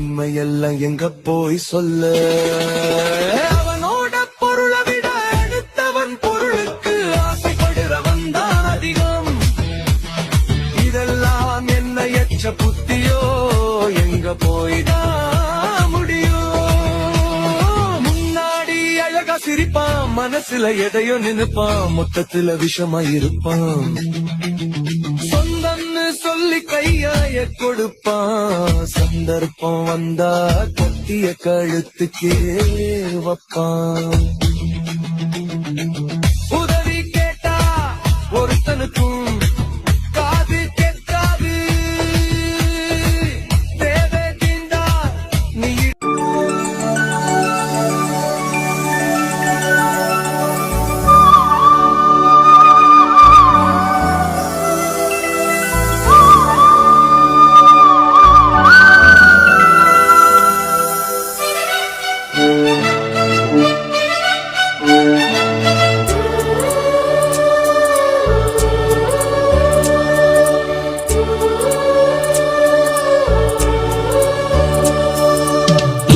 உண்மையெல்லாம் எங்க போய் சொல்ல அவனோட பொருளை விட அடுத்தவன் பொருளுக்கு ஆசைப்படுறவன் தான் அதிகம் இதெல்லாம் என்ன எச்ச புத்தியோ எங்க போய்தான் முடியும் முன்னாடி அழகா சிரிப்பான் மனசுல எதையோ நினைப்பான் மொத்தத்துல விஷமா இருப்பான் சொந்தம்னு சொல்லி கையாய கொடுப்பான் சந்தர்ப்பம் வந்தா கத்திய கழுத்துக்கே வைப்பான் உதவி கேட்டா ஒருத்தனுக்கும் காது கேட்காது தேவை தீண்டா நீ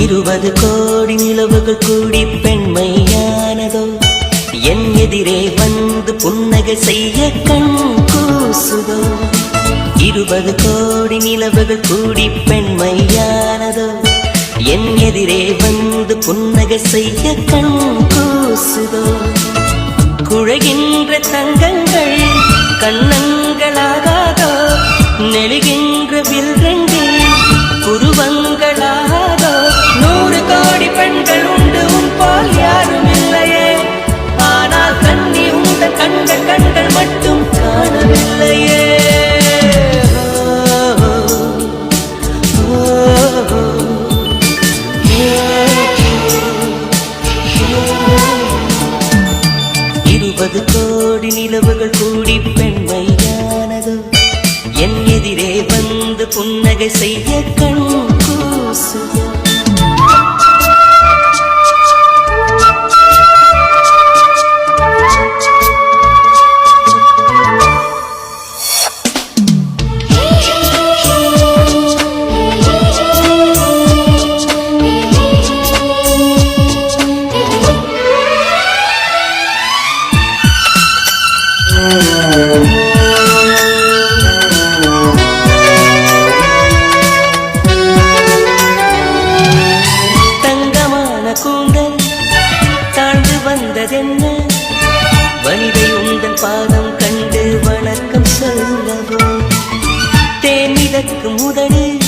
இருபது கோடி நிலவுகள் கூடி பெண்மையானதோ என் எதிரே வந்து புன்னகை செய்ய கண் கூசுதோ 20 கோடி நிலவுகள் கூடி பெண்மையானதோ என் எதிரே வந்து புன்னகை செய்ய கண் கூசுதோ குழைகின்ற தங்கங்கள் கண்ணங்களாகாதோ நெழுகின்ற வில்ரங்கில் புருவங்களாகாதோ 100 கோடி பெண்கள் உண்டு உன் போல் யாரும் இல்லையே ஆனால் கண்ணி உந்த கண்கள் மட்டும் காணவில்லையே இருபது கோடி நிலவுகள் கூடி பெண்மையானதோ என் எதிரே வந்து புன்னகை செய்ய கண் கூசுதோ தங்கமான கூந்தல் தாழ்ந்து வந்ததென்ன